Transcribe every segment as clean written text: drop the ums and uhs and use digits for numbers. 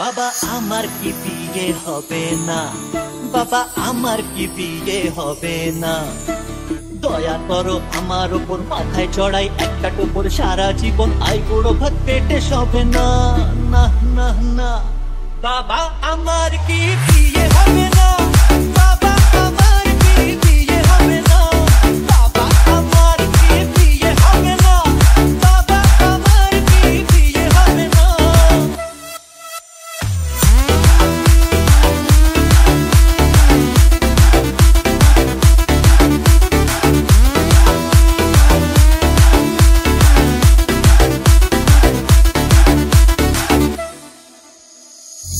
বাবা আমার কি বিয়ে হবে না, বাবা আমার কি বিয়ে হবে না। দয়া করো আমার উপর, মাথায় চড়াই একটা টোপর, সারা জীবন আই বুড়ো ভাত পেটে সবে না। না না না, বাবা আমার কি বিয়ে হবে না, বাবা আমার কি বিয়ে হবে না, বাবা আমার কি বিয়ে হবে না, বাবা আমার কি বিয়ে হবে না।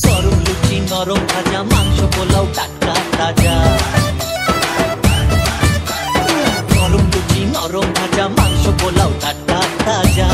গরম লুচি নরম ভাজা, মাংস পোলাও টাটকা তাজা। গরম লুচি নরম ভাজা, মাংস পোলাও টাটকা তাজা।